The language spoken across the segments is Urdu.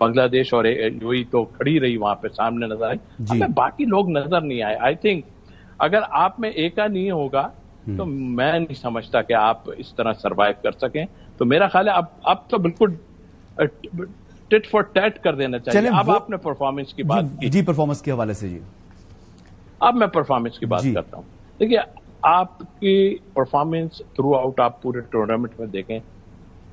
بنگلہ دیش اور یوئی تو کھڑی رہی وہاں پہ سامنے نظر آئی, ہمیں باقی لوگ نظر نہیں آئے. آئی تھنک اگر آپ میں ایکا نہیں ہوگا تو میں نہیں سمجھتا کہ آپ اس طرح سروائیو کر سکیں. تو میرا خیال ہے اب تو بالکل ٹٹ فار ٹیٹ کر دینا چاہیے. اب آپ نے پرفارمنس کی بات کی. جی پرفارمنس کے حوالے سے. جی اب میں پرفارمنس کی بات کرتا ہوں. دیکھیے آپ کی پرفارمنس تھرو آؤٹ آپ پورے ٹورنامنٹ میں دیکھیں,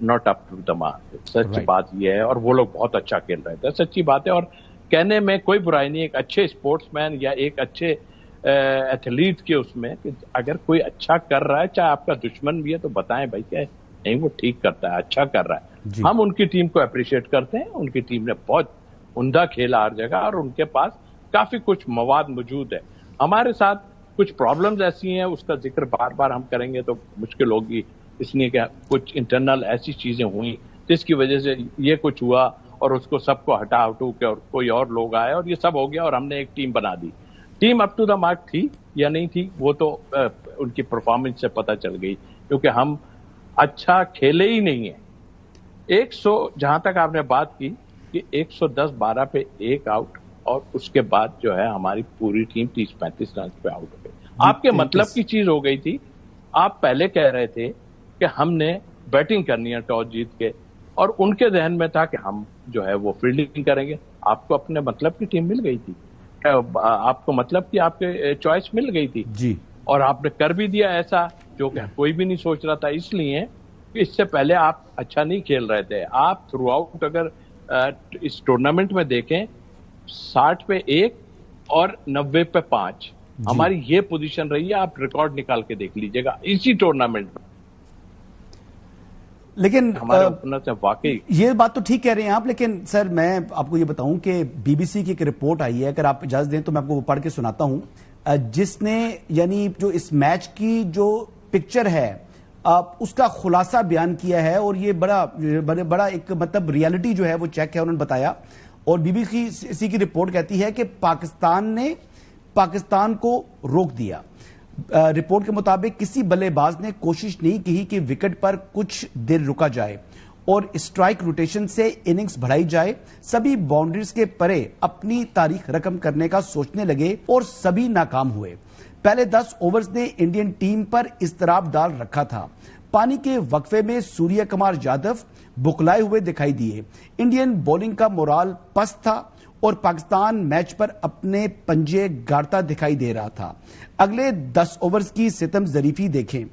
not up to the mark. سچ بات یہ ہے, اور وہ لوگ بہت اچھا کھیل رہے تھے, سچی بات ہے, اور کہنے میں کوئی برائی نہیں. ایک اچھے اسپورٹس مین یا ایک اچھے ایتھلیٹ کے اس میں کہ اگر کوئی اچھا کر رہا ہے, چاہے آپ کا دشمن بھی ہے, تو بتائیں بھائی کہ نہیں وہ ٹھیک کرتا ہے, اچھا کر رہا ہے. ہم ان کی ٹیم کو اپریشیٹ کرتے ہیں. ان کی ٹیم نے بہت عمدہ کھیلا ہر جگہ, اور ان کے پاس کافی کچھ مواد موجود ہے. ہمارے ساتھ کچھ پرابلمز ایسی ہیں, اس کا ذکر بار بار ہم کریں گے تو مشکل ہوگی, اس لیے کہ کچھ انٹرنل ایسی چیزیں ہوئیں جس کی وجہ سے یہ کچھ ہوا, اور اس کو سب کو ہٹا ہٹو کے اور کوئی اور لوگ آئے, اور یہ سب ہو گیا, اور ہم نے ایک ٹیم بنا دی. Team up to the mark تھی یا نہیں تھی وہ تو ان کی پرفارمنس سے پتہ چل گئی, کیونکہ ہم اچھا کھیلے ہی نہیں ہیں. 100 جہاں تک آپ نے بات کی کہ 110-12 پہ ایک آؤٹ, اور اس کے بعد جو ہے ہماری پوری ٹیم 30-35 رن پہ آؤٹ ہو گئی. آپ کے مطلب کی چیز ہو گئی تھی. آپ پہلے کہہ رہے تھے کہ ہم نے بیٹنگ کرنی ہے ٹاس جیت کے, اور ان کے ذہن میں تھا کہ ہم جو ہے وہ فیلڈنگ کریں گے. آپ کو اپنے مطلب کی ٹیم مل گئی تھی, آپ کو مطلب کی آپ کے چوائس مل گئی تھی, اور آپ نے کر بھی دیا ایسا جو کہ کوئی بھی نہیں سوچ رہا تھا. اس لیے کہ اس سے پہلے آپ اچھا نہیں کھیل رہے تھے. آپ تھرو آؤٹ اگر اس ٹورنامنٹ میں دیکھیں 60 پہ 1 اور 90 پہ 5 ہماری یہ پوزیشن رہی ہے. آپ ریکارڈ نکال کے دیکھ لیجئے گا اسی ٹورنامنٹ میں. لیکن ہمارے اوپنر سے واقعی یہ بات تو ٹھیک کہہ رہے ہیں آپ, لیکن سر میں آپ کو یہ بتاؤں کہ بی بی سی کی ایک رپورٹ آئی ہے, اگر آپ اجازت دیں تو میں آپ کو وہ پڑھ کے سناتا ہوں, جس نے یعنی جو اس میچ کی جو پکچر ہے اس کا خلاصہ بیان کیا ہے, اور یہ بڑا ایک مطلب ریالٹی جو ہے وہ چیک ہے انہوں نے بتایا. اور بی بی سی کی رپورٹ کہتی ہے کہ پاکستان نے پاکستان کو روک دیا. رپورٹ کے مطابق کسی بلے باز نے کوشش نہیں کی کہ وکٹ پر کچھ دیر رکا جائے اور اسٹرائک روٹیشن سے اننگز بڑھائی جائے. سبھی باؤنڈریز کے پرے اپنی تاریخ رقم کرنے کا سوچنے لگے اور سبھی ناکام ہوئے. پہلے 10 اوورز نے انڈین ٹیم پر اضطراب ڈال رکھا تھا. پانی کے وقفے میں سوریہ کمار یادو بکلائے ہوئے دکھائی دیے. انڈین بولنگ کا مورال پست تھا اور پاکستان میچ پر اپنے پنجے گاڑتا دکھائی دے رہا تھا. اگلے 10 اوورز کی ستم ظریفی دیکھیں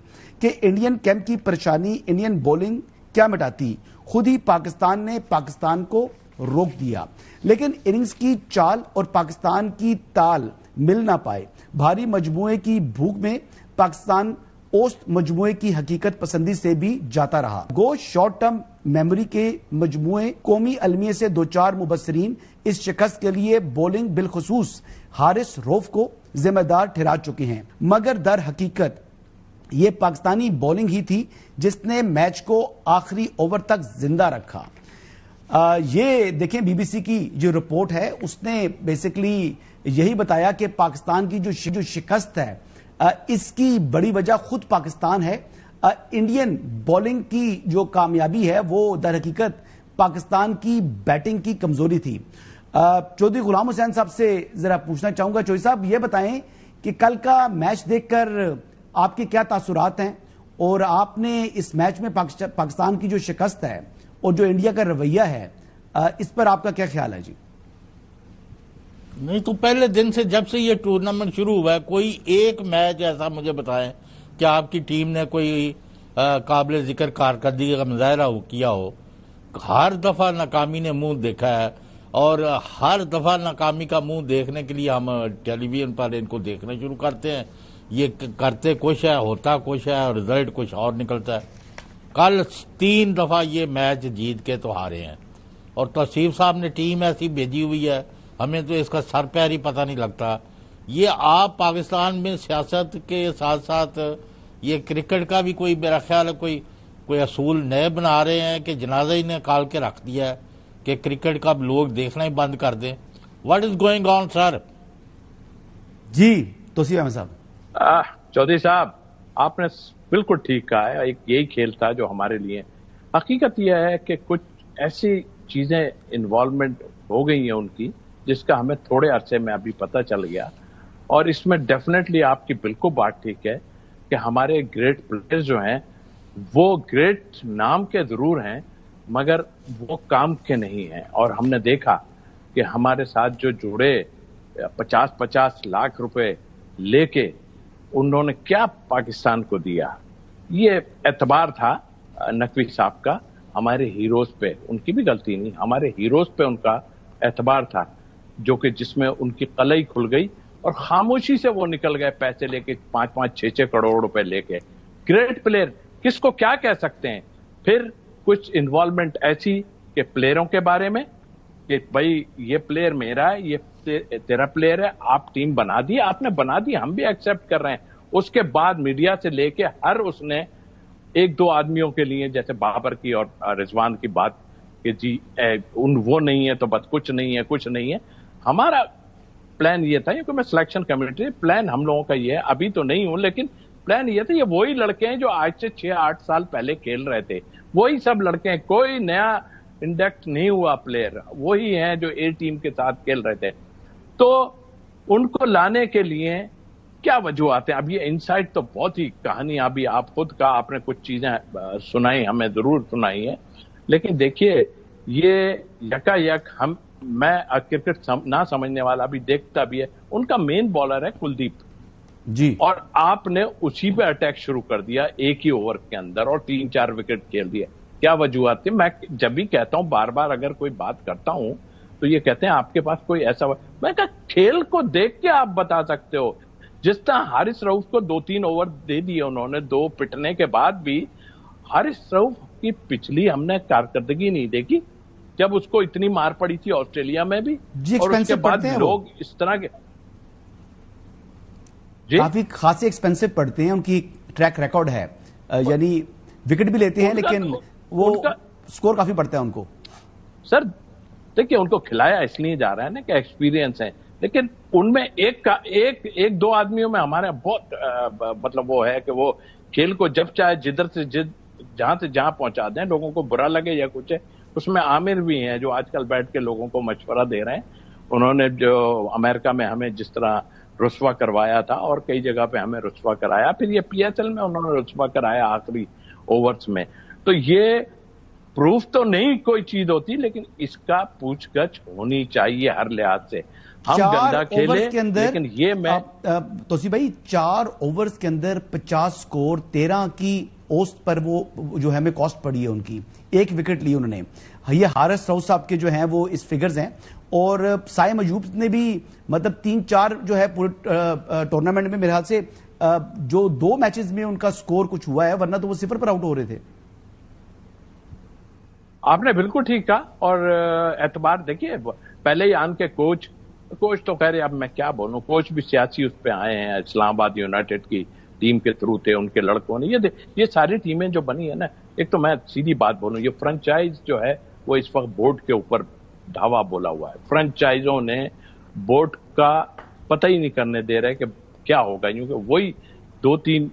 کہ انڈین کیمپ کی پریشانی انڈین بولنگ کیا مٹاتی. خود ہی پاکستان نے پاکستان کو روک دیا, لیکن اننگز کی چال اور پاکستان کی تال مل نہ پائے. بھاری مجموعے کی بھوک میں پاکستان اوسط مجموعے کی حقیقت پسندی سے بھی جاتا رہا. گو شارٹ ٹرم میموری کے مجموعے قومی المیہ سے 2-4 مبصرین اس شکست کے لیے بولنگ بالخصوص حارث روف کو ذمہ دار ٹھہرا چکے ہیں, مگر در حقیقت یہ پاکستانی بولنگ ہی تھی جس نے میچ کو آخری اوور تک زندہ رکھا. یہ دیکھیں بی بی سی کی جو رپورٹ ہے اس نے بیسیکلی یہی بتایا کہ پاکستان کی جو شکست ہے اس کی بڑی وجہ خود پاکستان ہے. انڈین بولنگ کی جو کامیابی ہے وہ در حقیقت پاکستان کی بیٹنگ کی کمزوری تھی. چودھری غلام حسین صاحب سے ذرا پوچھنا چاہوں گا. چودھری صاحب یہ بتائیں کہ کل کا میچ دیکھ کر آپ کے کیا تاثرات ہیں, اور آپ نے اس میچ میں پاکستان کی جو شکست ہے اور جو انڈیا کا رویہ ہے اس پر آپ کا کیا خیال ہے؟ جی نہیں تو پہلے دن سے جب سے یہ ٹورنامنٹ شروع ہوا ہے کوئی ایک میچ ایسا مجھے بتائیں کہ آپ کی ٹیم نے کوئی قابل ذکر کارکردگی کا مظاہرہ کیا ہو. ہر دفعہ ناکامی نے منہ دیکھا ہے, اور ہر دفعہ ناکامی کا منہ دیکھنے کے لیے ہم ٹیلی ویژن پر ان کو دیکھنا شروع کرتے ہیں. یہ کرتے کچھ ہے, ہوتا کچھ ہے, اور رزلٹ کچھ اور نکلتا ہے. کل 3 دفعہ یہ میچ جیت کے تو ہارے ہیں, اور توصیف صاحب نے ٹیم ایسی بھیجی ہوئی ہے ہمیں تو اس کا سر پیر ہی پتہ نہیں لگتا. یہ آپ پاکستان میں سیاست کے ساتھ ساتھ یہ کرکٹ کا بھی کوئی میرا خیال ہے کوئی اصول نئے بنا رہے ہیں کہ جنازہ ہی نکال کے رکھ دیا ہے کہ کرکٹ کا لوگ دیکھنا ہی بند کر دیں. واٹ از گوئنگ آن سر؟ جی توصیف احمد صاحب. چودھری صاحب آپ نے بالکل ٹھیک کہا ہے. ایک یہی کھیل تھا جو ہمارے لیے. حقیقت یہ ہے کہ کچھ ایسی چیزیں انوالومنٹ ہو گئی ہیں ان کی، جس کا ہمیں تھوڑے عرصے میں ابھی پتہ چل گیا. اور اس میں ڈیفینیٹلی آپ کی بالکل بات ٹھیک ہے کہ ہمارے گریٹ پلیئر جو ہیں وہ گریٹ نام کے ضرور ہیں مگر وہ کام کے نہیں ہیں. اور ہم نے دیکھا کہ ہمارے ساتھ جو جڑے 50-50 لاکھ روپے لے کے انہوں نے کیا پاکستان کو دیا. یہ اعتبار تھا نقوی صاحب کا ہمارے ہیروز پہ، ان کی بھی غلطی نہیں، ہمارے ہیروز پہ ان کا اعتبار تھا، جو کہ جس میں ان کی قلعی کھل گئی اور خاموشی سے وہ نکل گئے پیسے لے کے 5-6 کروڑ روپے لے کے. گریٹ پلیئر کس کو کیا کہہ سکتے ہیں. پھر کچھ انوالومنٹ ایسی کہ پلیئروں کے بارے میں کہ بھائی یہ پلیئر میرا ہے، یہ تیرا پلیئر ہے، آپ ٹیم بنا دی، آپ نے بنا دی، ہم بھی ایکسپٹ کر رہے ہیں. اس کے بعد میڈیا سے لے کے ہر اس نے 1-2 آدمیوں کے لیے، جیسے بابر کی اور رضوان کی بات کہ جی وہ نہیں ہے تو بس کچھ نہیں ہے، کچھ نہیں ہے. ہمارا پلان یہ تھا، کیونکہ میں سلیکشن کمیٹی، پلان ہم لوگوں کا یہ ہے، ابھی تو نہیں ہوں لیکن پلان یہ تھا، یہ وہی لڑکے ہیں جو آج سے 6-8 سال پہلے کھیل رہے تھے، وہی سب لڑکے ہیں، کوئی نیا انڈکٹ نہیں ہوا پلیئر، وہی ہیں جو اے ٹیم کے ساتھ کھیل رہے تھے. تو ان کو لانے کے لیے کیا وجوہات ہیں؟ اب یہ انسائٹ تو بہت ہی کہانی ابھی آپ خود کا آپ نے کچھ چیزیں سنائی، ہمیں ضرور سنائی ہے، لیکن دیکھیے یہ یکا یک میں کرکٹ نہ سمجھنے والا بھی دیکھتا بھی ہے، ان کا مین بالر ہے کلدیپ جی، اور آپ نے اسی پہ اٹیک شروع کر دیا ایک ہی اوور کے اندر اور 3-4 وکٹ کھیل دیا. کیا وجوہات تھی؟ میں جب بھی کہتا ہوں، بار بار اگر کوئی بات کرتا ہوں تو یہ کہتے ہیں آپ کے پاس کوئی ایسا، میں کہا کھیل کو دیکھ کے آپ بتا سکتے ہو. جس طرح حارث رؤف کو 2-3 اوور دے دیے انہوں نے، 2 پٹنے کے بعد بھی حارث رؤف کی پچھلی ہم نے کارکردگی نہیں دیکھی جب اس کو اتنی مار پڑی تھی آسٹریلیا میں بھی، اور اس کے بعد لوگ اس طرح کے کافی خاصے ایکسپینسو پڑتے ہیں. ان کی ٹریک ریکارڈ ہے، یعنی وکٹ بھی لیتے ہیں لیکن وہ سکور کافی پڑتا ہے ان کو. سر دیکھیے ان کو کھلایا اس لیے جا رہا ہے نا کہ ایکسپیرینس ہے، لیکن ان میں ایک دو آدمیوں میں ہمارے بہت مطلب وہ ہے کہ وہ کھیل کو جب چاہے جدھر سے جہاں سے جہاں پہنچا دیں، لوگوں کو برا لگے یا کچھ ہے. اس میں عامر بھی ہیں جو آج کل بیٹھ کے لوگوں کو مشورہ دے رہے ہیں. انہوں نے جو امریکہ میں ہمیں جس طرح رسوا کروایا تھا اور کئی جگہ پہ ہمیں رسوا کرایا، پھر یہ PSL میں انہوں نے رسوا کرایا آخری اوورز میں. تو یہ پروف تو نہیں کوئی چیز ہوتی، لیکن اس کا پوچھ گچھ ہونی چاہیے ہر لحاظ سے. ہم گندا کھیلے لیکن یہ میں توصیف بھائی 4 اوورز کے اندر 50 سکور، 13 کی اوسط پر وہ جو ہے ہمیں کاسٹ پڑی ہے ان کی، 1 وکٹ لی انہوں نے. یہ حارث رؤف صاحب کے جو ہیں وہ اس فگرز ہیں، اور سائم ایوب نے بھی مطلب 3-4 جو ہے پورے ٹورنامنٹ میں میرے خیال سے جو 2 میچز میں ان کا سکور کچھ ہوا ہے، ورنہ تو وہ 0 پر آؤٹ ہو رہے تھے. آپ نے بالکل ٹھیک کہا. اور اعتبار دیکھیے پہلے ہی آن کے کوچ تو خیر اب میں کیا بولوں، کوچ بھی سیاسی اس پہ آئے ہیں. اسلام آباد یونائٹیڈ کی ٹیم کے تھرو تھے، ان کے لڑکوں نے یہ ساری ٹیمیں جو بنی ہے نا. ایک تو میں سیدھی بات بولوں، یہ فرنچائز جو ہے وہ اس وقت بورڈ کے اوپر دھاوا بولا ہوا ہے. فرنچائزوں نے بورڈ کا پتہ ہی نہیں کرنے دے رہے کہ کیا ہوگا، کیونکہ وہی 2-3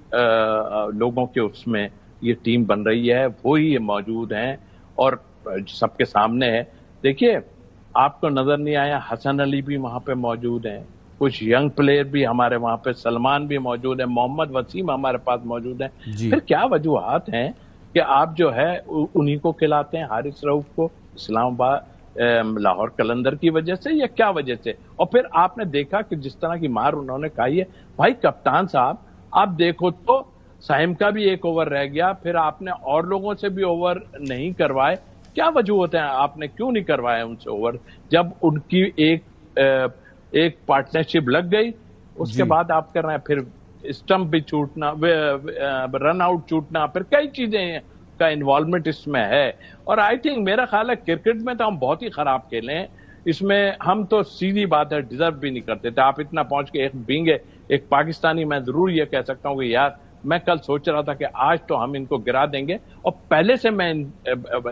لوگوں کے اس میں یہ ٹیم بن رہی ہے، وہی یہ موجود ہیں اور سب کے سامنے ہے. دیکھیے آپ کو نظر نہیں آیا حسن علی بھی وہاں پہ موجود ہیں، کچھ ینگ پلیئر بھی ہمارے وہاں پہ، سلمان بھی موجود ہیں، محمد وسیم ہمارے پاس موجود ہیں. پھر کیا وجوہات ہیں کہ آپ جو ہے انہی کو کھلاتے ہیں، حارث رؤف کو، اسلام آباد لاہور قلندر کی وجہ سے یا کیا وجہ سے؟ اور پھر آپ نے دیکھا کہ جس طرح کی مار انہوں نے کھائی ہے. بھائی کپتان صاحب آپ دیکھو تو سائم کا بھی 1 اوور رہ گیا، پھر آپ نے اور لوگوں سے بھی اوور نہیں کروائے. کیا وجوہات ہیں؟ آپ نے کیوں نہیں کروائے ان سے اوور جب ان کی ایک پارٹنرشپ لگ گئی؟ اس کے بعد آپ کر رہے ہیں پھر اسٹمپ بھی چھوٹنا، رن آؤٹ چھوٹنا، پھر کئی چیزیں کا انوالومنٹ اس میں ہے. اور آئی تھنک میرا خیال ہے کرکٹ میں تو ہم بہت ہی خراب کھیلے ہیں. اس میں ہم تو سیدھی بات ہے ڈیزرو بھی نہیں کرتے تھے. آپ اتنا پہنچ کے ایک پاکستانی میں ضرور یہ کہہ سکتا ہوں کہ یار میں کل سوچ رہا تھا کہ آج تو ہم ان کو گرا دیں گے، اور پہلے سے میں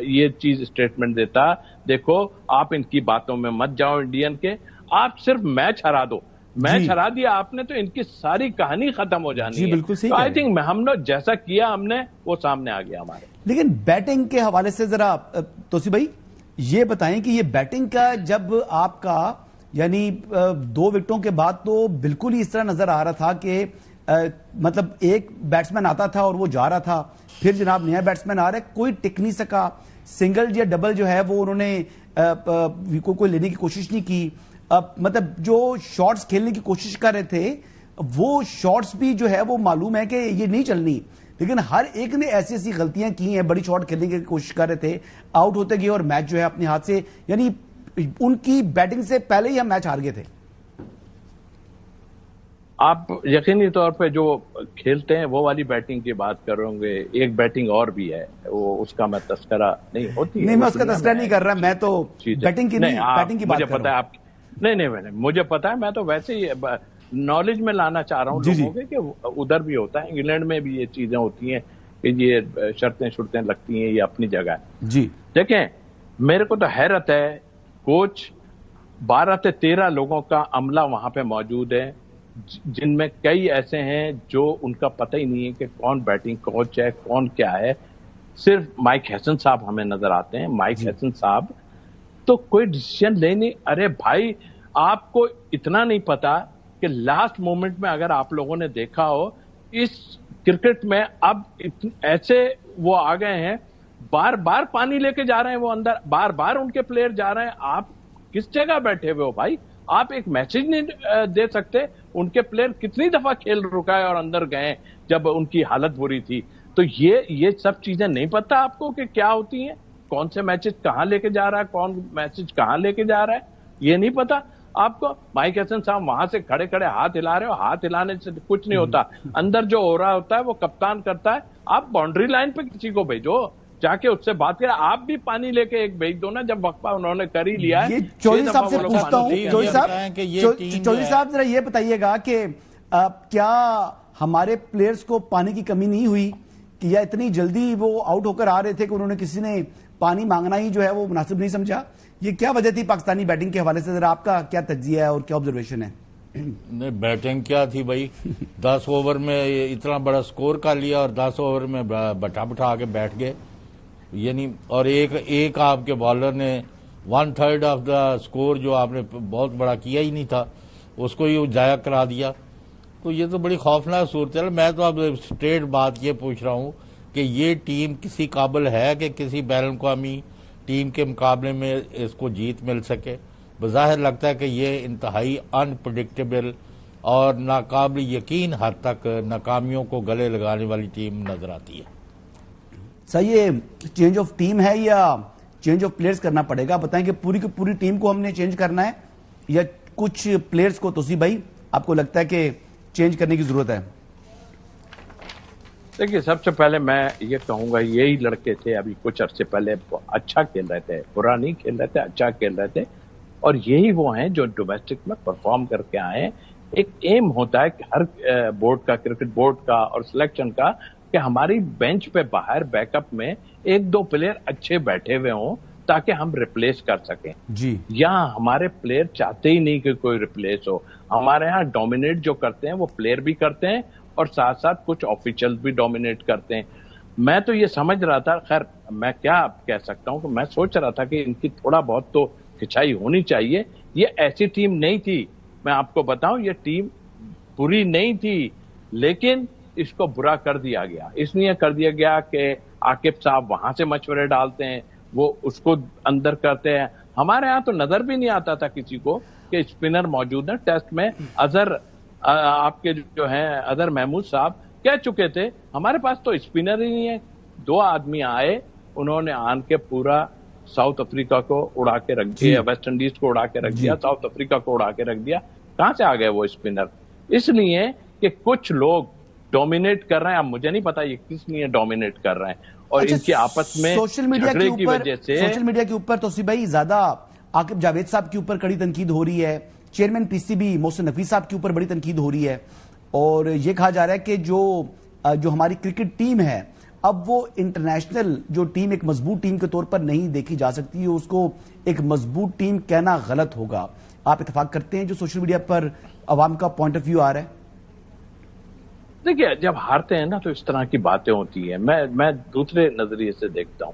یہ چیز اسٹیٹمنٹ دیتا، دیکھو آپ ان کی باتوں میں مت جاؤ انڈین کے، آپ صرف میچ ہرا دو. میچ ہرا دیا آپ نے تو ان کی ساری کہانی ختم ہو جانی ہے. بالکل صحیح. آئی تھنک ہم نے جیسا کیا ہم نے وہ سامنے آ گیا ہمارے. لیکن بیٹنگ کے حوالے سے ذرا توصیف بھائی یہ بتائیں کہ یہ بیٹنگ کا جب آپ کا یعنی 2 وکٹوں کے بعد تو بالکل ہی اس طرح نظر آ رہا تھا کہ مطلب ایک بیٹسمین آتا تھا اور وہ جا رہا تھا، پھر جناب نیا بیٹسمین آ رہا ہے، کوئی ٹک نہیں سکا، سنگل یا ڈبل جو ہے وہ انہوں نے کوئی لینے کی کوشش نہیں کی، مطلب جو شارٹس کھیلنے کی کوشش کر رہے تھے وہ شارٹس بھی جو ہے وہ معلوم ہے کہ یہ نہیں چلنی، لیکن ہر ایک نے ایسی ایسی غلطیاں کی ہیں، بڑی شارٹ کھیلنے کی کوشش کر رہے تھے، آؤٹ ہوتے گئے اور میچ جو ہے اپنے ہاتھ سے، یعنی ان کی بیٹنگ سے پہلے ہی ہم میچ ہار گئے تھے۔ آپ یقینی طور پہ جو کھیلتے ہیں وہ والی بیٹنگ کی بات کر رہے ہوں گے، ایک بیٹنگ اور بھی ہے، وہ اس کا میں تذکرہ نہیں ہوتی، نہیں میں اس کا تذکرہ نہیں کر رہا، میں تو بیٹنگ کی بیٹنگ کی بات کر رہا ہوں۔ نہیں مجھے پتا ہے، میں تو ویسے ہی نالج میں لانا چاہ رہا ہوں لوگوں کے کہ ادھر بھی ہوتا ہے، انگلینڈ میں بھی یہ چیزیں ہوتی ہیں کہ یہ شرطیں لگتی ہیں، یہ اپنی جگہ ہے۔ جی دیکھیں میرے کو تو حیرت ہے، کوچ 12 سے 13 لوگوں کا عملہ وہاں پہ موجود ہے، جن میں کئی ایسے ہیں جو ان کا پتہ ہی نہیں ہے کہ کون بیٹنگ کوچ ہے، کون کیا ہے، صرف مائک ہیسن صاحب ہمیں نظر آتے ہیں۔ مائک ہیسن صاحب تو کوئی ڈیسیژن لینے، ارے بھائی آپ کو اتنا نہیں پتا کہ لاسٹ مومنٹ میں اگر آپ لوگوں نے دیکھا ہو اس کرکٹ میں اب ایسے وہ آ گئے ہیں، بار بار پانی لے کے جا رہے ہیں وہ اندر، بار بار ان کے پلیئر جا رہے ہیں، آپ کس جگہ بیٹھے ہوئے ہو بھائی؟ آپ ایک میسج نہیں دے سکتے؟ ان کے پلیئر کتنی دفعہ کھیل رکائے اور اندر گئے جب ان کی حالت بری تھی، تو یہ سب چیزیں نہیں پتا آپ کو کہ کیا ہوتی ہیں، کون سے میچز کہاں لے کے جا رہا ہے، کون میسج کہاں لے کے جا رہا ہے، یہ نہیں پتا آپ کو؟ مائک ہیسن صاحب وہاں سے کھڑے کھڑے ہاتھ ہلا رہے ہو، ہاتھ ہلانے سے کچھ نہیں ہوتا، اندر جو ہو رہا ہوتا ہے وہ کپتان کرتا ہے، آپ باؤنڈری لائن پہ کسی کو بھیجو، جا کے اس سے بات کریں، آپ بھی پانی لے کے ایک بھیج دو نا جب وقفہ انہوں نے کر ہی لیا ہے۔ یہ چودھری صاحب سے پوچھتا ہوں، چودھری صاحب ذرا یہ بتائیے گا کہ کیا ہمارے پلیئرز کو پانی کی کمی نہیں ہوئی کہ یا اتنی جلدی وہ آؤٹ ہو کر آ رہے تھے کہ انہوں نے کسی نے پانی مانگنا ہی جو ہے وہ مناسب نہیں سمجھا؟ یہ کیا وجہ تھی پاکستانی بیٹنگ کے حوالے سے؟ ذرا آپ کا کیا تجزیہ ہے اور کیا آبزرویشن ہے؟ نہیں بیٹنگ کیا تھی بھائی، 10 اوور میں اتنا بڑا سکور کر لیا اور 10 اوور میں بٹھا کے بیٹھ گئے، یعنی اور ایک آپ کے بالر نے 1/3 آف دا سکور جو آپ نے بہت بڑا کیا ہی نہیں تھا اس کو ہی ضائع کرا دیا، تو یہ تو بڑی خوفناک صورتحال۔ میں تو اب اسٹریٹ بات یہ پوچھ رہا ہوں کہ یہ ٹیم کسی قابل ہے کہ کسی بین الاقوامی ٹیم کے مقابلے میں اس کو جیت مل سکے؟ بظاہر لگتا ہے کہ یہ انتہائی انپریڈکٹیبل اور ناقابل یقین حد تک ناکامیوں کو گلے لگانے والی ٹیم نظر آتی ہے۔ سر یہ چینج آف ٹیم ہے یا چینج آف پلیئرز کرنا پڑے گا؟ بتائیں کہ پوری کی پوری ٹیم کو ہم نے چینج کرنا ہے یا کچھ پلیئرز کو؟ توصیف بھائی آپ کو لگتا ہے کہ چینج کرنے کی ضرورت ہے؟ دیکھیے سب سے پہلے میں یہ کہوں گا، یہی لڑکے تھے ابھی کچھ عرصے پہلے اچھا کھیل رہے تھے، برا نہیں کھیل رہے تھے، اچھا کھیل رہے تھے، اور یہی وہ ہیں جو ڈومیسٹک میں پرفارم کر کے آئے ہیں۔ ایک ایم ہوتا ہے کہ ہر بورڈ کا، کرکٹ بورڈ کا اور سلیکشن کا، کہ ہماری بینچ پہ باہر بیک اپ میں 1-2 پلیئر اچھے بیٹھے ہوئے ہوں تاکہ ہم ریپلیس کر سکیں۔ جی یہاں ہمارے پلیئر چاہتے ہی نہیں کہ کوئی ریپلیس ہو، ہمارے ہاں ڈومینیٹ جو کرتے ہیں وہ پلیئر بھی کرتے ہیں اور ساتھ ساتھ کچھ آفیشل بھی ڈومینیٹ کرتے ہیں۔ میں تو یہ سمجھ رہا تھا، خیر میں کیا کہہ سکتا ہوں، کہ میں سوچ رہا تھا کہ ان کی تھوڑا بہت تو کھچائی ہونی چاہیے۔ یہ ایسی ٹیم نہیں تھی، میں آپ کو بتاؤں یہ ٹیم بری نہیں تھی، لیکن اس کو برا کر دیا گیا، اس لیے کر دیا گیا کہ عاقب صاحب وہاں سے مشورے ڈالتے ہیں، وہ اس کو اندر کرتے ہیں۔ ہمارے ہاں تو نظر بھی نہیں آتا تھا کسی کو کہ اسپنر موجود ہیں۔ ٹیسٹ میں اظہر آپ کے جو ہیں اظہر محمود صاحب کہہ چکے تھے ہمارے پاس تو اسپنر ہی نہیں ہے۔ 2 آدمی آئے، انہوں نے آن کے پورا ساؤتھ افریقہ کو اڑا کے رکھ دیا، ویسٹ انڈیز کو اڑا کے رکھ دیا، ساؤتھ افریقہ کو اڑا کے رکھ دیا۔ کہاں سے آ گئے وہ اسپنر؟ اس لیے کہ کچھ لوگ ڈومینیٹ کر رہے ہیں، اب مجھے نہیں پتا یہ کس لیے ڈومینیٹ کر رہے ہیں، اور ان کی آپس میں جھگڑے کی وجہ سے سوشل میڈیا کے اوپر توصیف بھائی زیادہ عاقب جاوید صاحب کے اوپر کڑی تنقید ہو رہی ہے، چیئرمین پی سی بی محسن نفیس صاحب کے اوپر بڑی تنقید ہو رہی ہے، اور یہ کہا جا رہا ہے کہ جو ہماری کرکٹ ٹیم ہے اب وہ انٹرنیشنل جو ٹیم ایک مضبوط ٹیم کے طور پر نہیں دیکھی جا سکتی، اس کو ایک مضبوط ٹیم کہنا غلط ہوگا۔ آپ اتفاق کرتے ہیں جو سوشل میڈیا پر عوام کا پوائنٹ آف ویو آ رہا ہے؟ دیکھیے جب ہارتے ہیں نا تو اس طرح کی باتیں ہوتی ہیں، میں دوسرے نظریے سے دیکھتا ہوں۔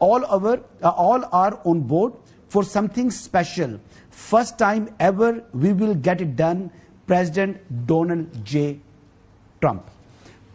all are on board for something special, first time ever we will get it done, President Donald J. Trump।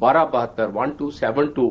1272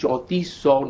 3400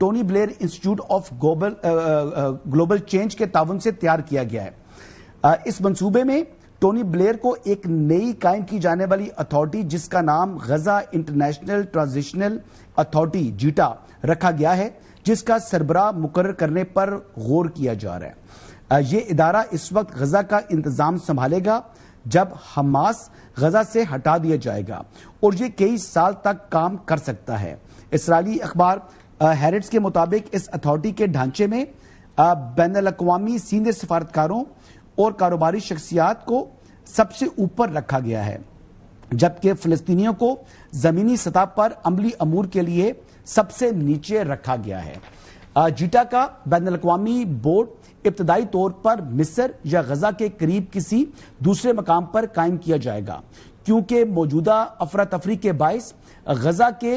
Tony Blair institute of global change کے تعاون سے تیار کیا گیا ہے۔ اس منصوبے میں ٹونی بلیئر کو ایک نئی قائم کی جانے والی اتھارٹی جس کا نام غزہ انٹرنیشنل ٹرانزیشنل اتھارٹی جیٹا رکھا گیا ہے، جس کا سربراہ مقرر کرنے پر غور کیا جا رہا ہے۔ یہ ادارہ اس وقت غزہ کا انتظام سنبھالے گا جب حماس غزہ سے ہٹا دیا جائے گا، اور یہ کئی سال تک کام کر سکتا ہے۔ اسرائیلی اخبار ہیرٹس کے مطابق اس اتھارٹی کے ڈھانچے میں بین الاقوامی سینئر سفارتکاروں اور کاروباری شخصیات کو سب سے اوپر رکھا گیا ہے، جبکہ فلسطینیوں کو زمینی سطح پر عملی امور کے لیے سب سے نیچے رکھا گیا ہے۔ جیٹا کا بین الاقوامی بورڈ ابتدائی طور پر مصر یا غزہ کے قریب کسی دوسرے مقام پر قائم کیا جائے گا، کیونکہ موجودہ افراتفری کے باعث غزہ کے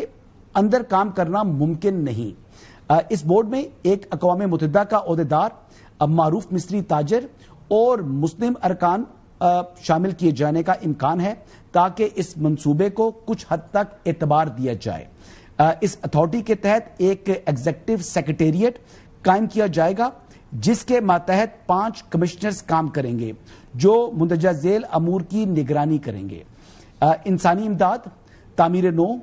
اندر کام کرنا ممکن نہیں۔ اس بورڈ میں ایک اقوام متحدہ کا عہدیدار، معروف مصری تاجر اور مسلم ارکان شامل کیے جانے کا امکان ہے، تاکہ اس منصوبے کو کچھ حد تک اعتبار دیا جائے۔ اس اتھارٹی کے تحت ایک ایگزیکٹو سیکریٹریٹ قائم کیا جائے گا، جس کے ماتحت 5 کمشنرز کام کریں گے جو مندرجہ ذیل امور کی نگرانی کریں گے۔ انسانی امداد، تعمیر نو،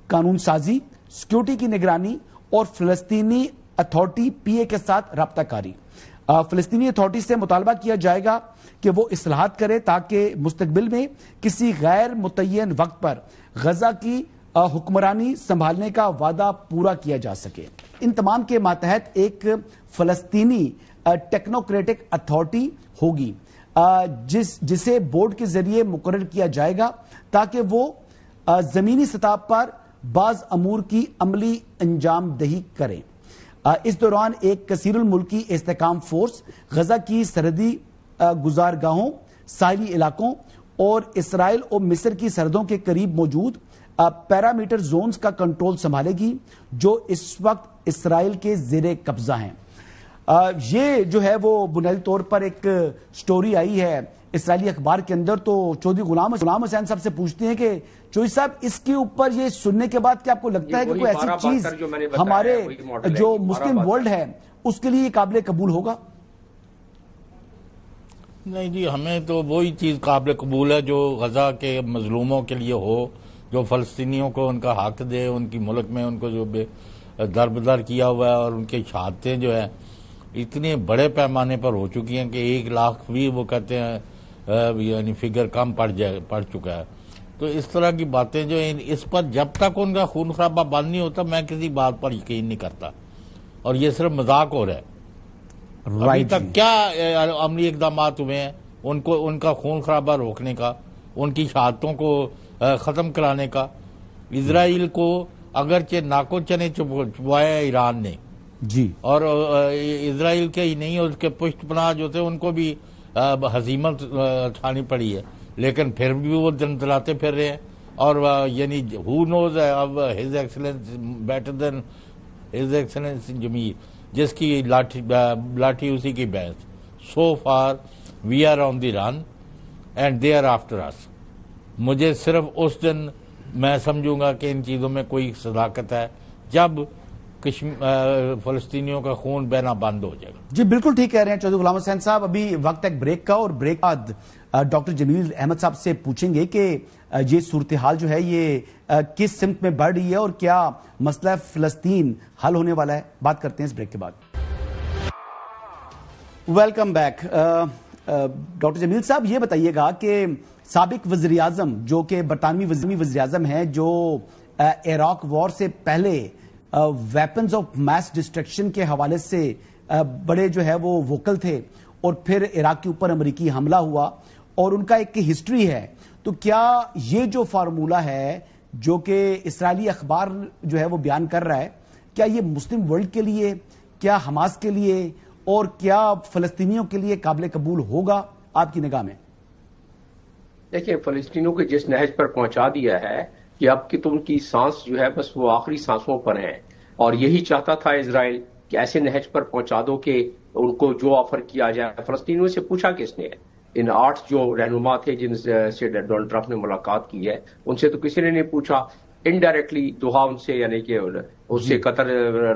قانون سازی، سیکیورٹی کی نگرانی اور فلسطینی اتھارٹی پی اے کے ساتھ رابطہ کاری۔ فلسطینی اتھارٹی سے مطالبہ کیا جائے گا کہ وہ اصلاحات کرے تاکہ مستقبل میں کسی غیر متعین وقت پر غزہ کی حکمرانی سنبھالنے کا وعدہ پورا کیا جا سکے۔ ان تمام کے ماتحت ایک فلسطینی ٹیکنوکریٹک اتھارٹی ہوگی جسے بورڈ کے ذریعے مقرر کیا جائے گا تاکہ وہ زمینی سطح پر بعض امور کی عملی انجام دہی کریں۔ اس دوران ایک کثیر الملکی استحکام فورس غزہ کی سرحدی گزارگاہوں، ساحلی علاقوں اور اسرائیل اور مصر کی سرحدوں کے قریب موجود پیرامیٹر زونز کا کنٹرول سنبھالے گی جو اس وقت اسرائیل کے زیر قبضہ ہیں۔ یہ جو ہے وہ بنیادی طور پر ایک سٹوری آئی ہے اسرائیلی اخبار کے اندر، تو چودھری غلام حسین صاحب سے پوچھتے ہیں کہ چودھری صاحب اس کے اوپر یہ سننے کے بعد کیا آپ کو لگتا ہے کہ کوئی ایسی چیز ہمارے جو مسلم ورلڈ ہے اس کے لیے یہ قابل قبول ہوگا؟ نہیں جی، ہمیں تو وہی چیز قابل قبول ہے جو غزہ کے مظلوموں کے لیے ہو، جو فلسطینیوں کو ان کا حق دے، ان کی ملک میں ان کو جو دربدر کیا ہوا ہے، اور ان کی شہادتیں جو ہیں اتنے بڑے پیمانے پر ہو چکی ہیں کہ 1 لاکھ بھی وہ کہتے ہیں یعنی فگر کم پڑ چکا ہے۔ تو اس طرح کی باتیں جو ہیں اس پر جب تک ان کا خون خرابہ بند نہیں ہوتا میں کسی بات پر یقین نہیں کرتا، اور یہ صرف مذاق ہو رہا ہے۔ ابھی تک کیا عملی اقدامات ہوئے ہیں ان کا خون خرابہ روکنے کا، ان کی شہادتوں کو ختم کرانے کا؟ اسرائیل کو اگرچہ ناکو چنے چبوایا ایران نے جی، اور اسرائیل کے ہی نہیں اس کے پشت پناہ جو تھے ان کو بھی ہزیمت اٹھانی پڑی ہے، لیکن پھر بھی وہ دن دلاتے پھر رہے ہیں، اور یعنی who knows اب his excellency better than his excellency Jamil, جس کی لاٹھی اسی کی بحث۔ So far we are on the run and they are after us. مجھے صرف اس دن میں سمجھوں گا کہ ان چیزوں میں کوئی صداقت ہے جب فلسطینیوں کا خون بہنا بند ہو جائے گا۔ جی بالکل ٹھیک کہہ رہے ہیں چودھری غلام حسین صاحب۔ ابھی وقت ہے بریک کا، اور بریک بعد ڈاکٹر جمیل احمد صاحب سے پوچھیں گے کہ یہ صورتحال جو ہے یہ کس سمت میں بڑھ رہی ہے اور کیا مسئلہ فلسطین حل ہونے والا ہے۔ بات کرتے ہیں اس بریک کے بعد۔ Welcome back. ڈاکٹر جمیل صاحب یہ بتائیے گا کہ سابق وزیر اعظم جو کہ برطانوی وزیر اعظم ہیں، جو عراق وار سے پہلے ویپنز آف میس ڈسٹرکشن کے حوالے سے بڑے جو ہے وہ ووکل تھے، اور پھر عراق کے اوپر امریکی حملہ ہوا اور ان کا ایک ہسٹری ہے، تو کیا یہ جو فارمولہ ہے جو کہ اسرائیلی اخبار جو ہے وہ بیان کر رہا ہے، کیا یہ مسلم ورلڈ کے لیے، کیا حماس کے لیے اور کیا فلسطینیوں کے لیے قابل قبول ہوگا آپ کی نگاہ میں؟ دیکھیں، فلسطینیوں کے جس نہج پر پہنچا دیا ہے کہ اب کہ تم کی سانس جو ہے بس وہ آخری سانسوں پر ہیں، اور یہی چاہتا تھا اسرائیل کہ ایسے نہج پر پہنچا دو کہ ان کو جو آفر کیا جائے۔ فلسطینیوں سے پوچھا کس نے؟ ان 8 جو رہنما تھے جن سے ڈونلڈ ٹرمپ نے ملاقات کی ہے، ان سے تو کسی نے نہیں پوچھا۔ انڈائریکٹلی دوہا ان سے یعنی کہ اس سے قطر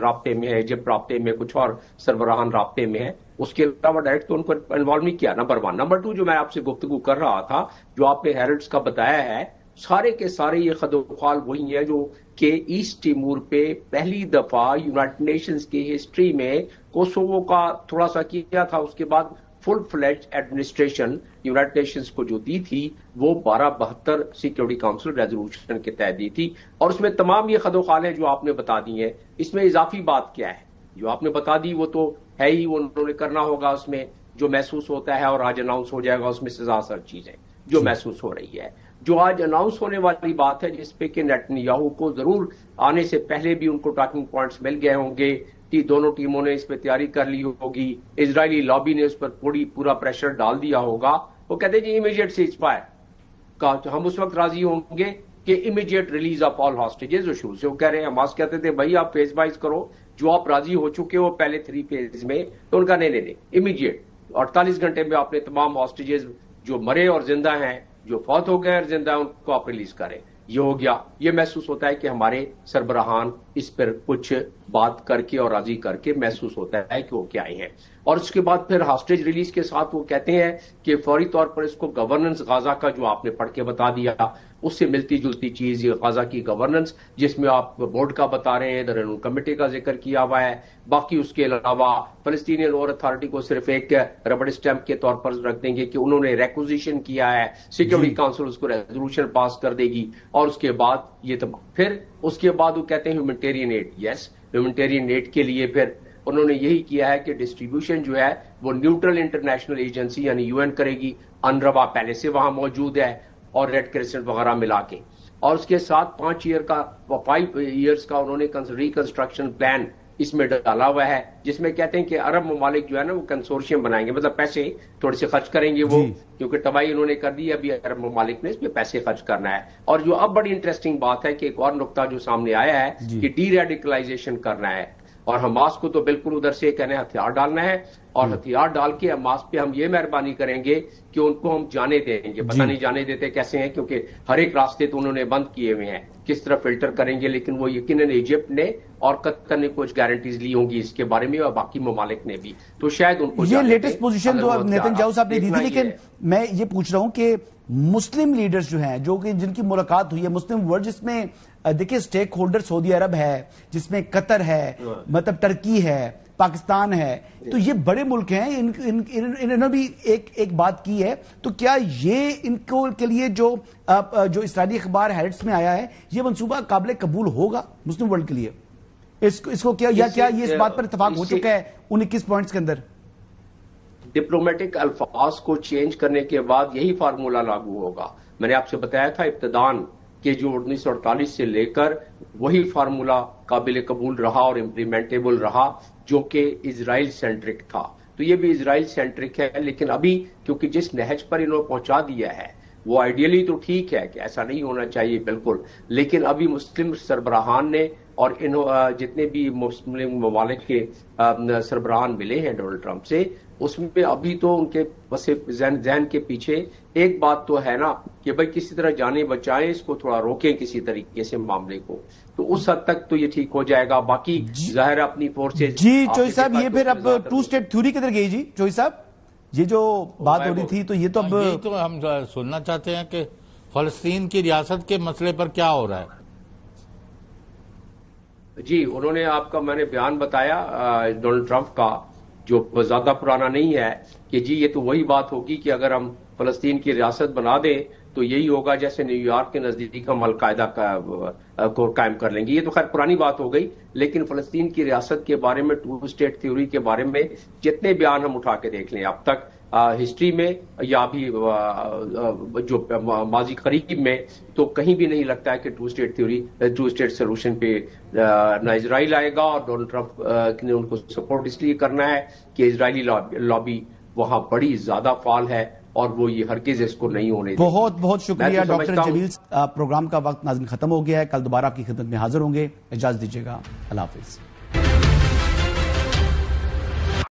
رابطے میں ہے، ایجپٹ رابطے میں، کچھ اور سربراہان رابطے میں ہے، اس کے علاوہ ڈائریکٹ تو ان کو انوالو نہیں کیا، نمبر 1۔ نمبر 2 جو میں آپ سے گفتگو کر رہا تھا، جو آپ نے ہیرلڈز کا بتایا ہے، سارے کے سارے یہ خدوخال وہی ہیں جو کہ ایسٹ تیمور پہ پہلی دفعہ یونائٹڈ نیشنز کی ہسٹری میں کوسوو کا تھوڑا سا کیا تھا، اس کے بعد فل فلیج ایڈمنسٹریشن یونائٹڈ نیشنز کو جو دی تھی وہ 1272 سیکیورٹی کاؤنسل ریزولوشن کے تحت دی تھی، اور اس میں تمام یہ خدوخال ہیں جو آپ نے بتا دی ہیں۔ اس میں اضافی بات کیا ہے جو آپ نے بتا دی، وہ تو ہے ہی، وہ انہوں نے کرنا ہوگا، اس میں جو محسوس ہوتا ہے اور آج اناؤنس ہو جائے گا، اس میں سے زیادہ چیزیں جو محسوس ہو رہی ہے۔ جو آج اناؤنس ہونے والی بات ہے جس پہ کہ نیتنیاہو کو ضرور آنے سے پہلے بھی ان کو ٹاکنگ پوائنٹس مل گئے ہوں گے، دونوں ٹیموں نے اس پہ تیاری کر لی ہوگی، اسرائیلی لابی نے اس پر پورا پریشر ڈال دیا ہوگا، وہ کہتے ہیں جی امیڈیٹ سیز فائر کا، ہم اس وقت راضی ہوں گے کہ immediate release of all hostages. جو شروع سے وہ کہہ رہے ہیں، حماس کہتے تھے بھائی آپ فیز وائز کرو، جو آپ راضی ہو چکے ہو پہلے 3 فیز میں، تو ان کا نہیں امیڈیٹ 48 گھنٹے میں اپنے تمام ہاسٹیجز جو مرے اور زندہ ہیں، جو فوت ہو گئے اور زندہ ہیں، ان کو آپ ریلیز کریں۔ یہ ہو گیا، یہ محسوس ہوتا ہے کہ ہمارے سربراہان اس پر کچھ بات کر کے اور راضی کر کے محسوس ہوتا ہے کہ وہ کیا آئے ہیں۔ اور اس کے بعد پھر ہاسٹیج ریلیز کے ساتھ وہ کہتے ہیں کہ فوری طور پر اس کو گورننس غزہ کا جو آپ نے پڑھ کے بتا دیا، اس سے ملتی جلتی چیز یہ غزہ کی گورننس، جس میں آپ بورڈ کا بتا رہے ہیں، رہنما کمیٹی کا ذکر کیا ہوا ہے، باقی اس کے علاوہ فلسطینی لوور اتھارٹی کو صرف ایک ربڑ اسٹیمپ کے طور پر رکھ دیں گے کہ انہوں نے ریکوزیشن کیا ہے، سیکیورٹی کاؤنسل اس کو ریزولوشن پاس کر دے گی، اور اس کے بعد یہ تمام۔ پھر اس کے بعد وہ کہتے ہیں ہیومینٹیرین ایڈ، یس ہیومینٹیرین ایڈ کے لیے پھر انہوں نے یہی کیا ہے کہ ڈسٹریبیوشن جو ہے وہ نیوٹرل انٹرنیشنل ایجنسی یعنی UN کرے گی، انروا پہلے سے وہاں موجود ہے، اور ریڈ کریسنٹ وغیرہ ملا کے، اور اس کے ساتھ 5 ایئرس کا انہوں نے ریکنسٹرکشن پلان اس میں ڈالا ہوا ہے، جس میں کہتے ہیں کہ عرب ممالک جو ہے نا وہ کنسورشیم بنائیں گے، مطلب پیسے تھوڑے سے خرچ کریں گے وہ، کیونکہ تباہی انہوں نے کر دی ہے، ابھی عرب ممالک نے اس پہ پیسے خرچ کرنا ہے۔ اور جو اب بڑی انٹرسٹنگ بات ہے کہ ایک اور نقطہ جو سامنے آیا ہے کہ ڈی ریڈیکلائزیشن کرنا ہے، اور حماس کو تو بالکل ادھر سے کہنے ہتھیار ڈالنا ہے، اور ہتھیار ڈال کے حماس پہ ہم یہ مہربانی کریں گے کہ ان کو ہم جانے دیں گے، پتہ نہیں جانے دیتے کیسے ہیں، کیونکہ ہر ایک راستے تو انہوں نے بند کیے ہوئے ہیں، کس طرح فلٹر کریں گے، لیکن وہ یقیناً ایجپٹ نے اور قطر نے کچھ گارنٹیز لی ہوں گی اس کے بارے میں، اور باقی ممالک نے بھی، تو شاید ان کو یہ لیٹسٹ پوزیشن تو نیتن صاحب نے دی تھی۔ لیکن میں یہ پوچھ رہا ہوں کہ مسلم لیڈرز جو ہیں، جو کہ جن کی ملاقات ہوئی ہے مسلم ورلڈ، جس میں دیکھیں سٹیک ہولڈر سعودی عرب ہے، جس میں قطر ہے، مطلب ترکی ہے، پاکستان ہے، تو یہ بڑے ملک ہیں، انہوں نے بھی ایک بات کی ہے، تو کیا یہ ان کو کے لیے جو اسرائیلی اخبار ہیرٹس میں آیا ہے، یہ منصوبہ قابل قبول ہوگا مسلم ورلڈ کے لیے؟ اس کو کیا یہ اس بات پر اتفاق ہو چکا ہے 19 پوائنٹس کے اندر؟ ڈپلومیٹک الفاظ کو چینج کرنے کے بعد یہی فارمولا لاگو ہوگا۔ میں نے آپ سے بتایا تھا ابتدان کہ جو 1948 سے لے کر وہی فارمولا قابل قبول رہا اور امپلیمنٹیبل رہا، جو کہ اسرائیل سینٹرک تھا، تو یہ بھی اسرائیل سینٹرک ہے، لیکن ابھی کیونکہ جس نہج پر انہوں نے پہنچا دیا ہے وہ آئیڈیلی تو ٹھیک ہے کہ ایسا نہیں ہونا چاہیے بالکل، لیکن ابھی مسلم سربراہان نے اور جتنے بھی مسلم ممالک کے سربراہان ملے ہیں ڈونلڈ ٹرمپ سے، اس میں ابھی تو ان کے بس ذہن کے پیچھے ایک بات تو ہے نا کہ بھائی کسی طرح جانیں بچائیں، اس کو تھوڑا روکیں کسی طریقے سے معاملے کو، تو اس حد تک تو یہ ٹھیک ہو جائے گا۔ باقی ظاہر اپنی فورسز جی چوئی صاحب، یہ پھر اب 2 اسٹیٹ تھیوری کدھر گئی جی چوئی صاحب؟ یہ جو بات ہو رہی تھی تو یہ تو اب یہی تو ہم سننا چاہتے ہیں کہ فلسطین کی ریاست کے مسئلے پر کیا ہو رہا ہے؟ جی انہوں نے آپ کا میں نے بیان بتایا ڈونلڈ ٹرمپ کا، جو زیادہ پرانا نہیں ہے، کہ جی یہ تو وہی بات ہوگی کہ اگر ہم فلسطین کی ریاست بنا دیں تو یہی ہوگا جیسے نیو یارک کے نزدیک ہم القاعدہ کو قائم کر لیں گے۔ یہ تو خیر پرانی بات ہو گئی، لیکن فلسطین کی ریاست کے بارے میں 2 اسٹیٹ تھیوری کے بارے میں جتنے بیان ہم اٹھا کے دیکھ لیں اب تک ہسٹری میں یا ابھی جو ماضی قریب میں، تو کہیں بھی نہیں لگتا ہے کہ 2 اسٹیٹ تھیوری 2 اسٹیٹ سولوشن پہ نہ اسرائیل آئے گا، اور ڈونلڈ ٹرمپ نے ان کو سپورٹ اس لیے کرنا ہے کہ اسرائیلی لابی وہاں بڑی زیادہ فعال ہے، اور وہ یہ ہرگز اس کو نہیں ہونے دے۔ بہت بہت شکریہ ڈاکٹر جمیل۔ پروگرام کا وقت ناظرین ختم ہو گیا ہے، کل دوبارہ آپ کی خدمت میں حاضر ہوں گے، اجازت دیجیے گا، اللہ حافظ۔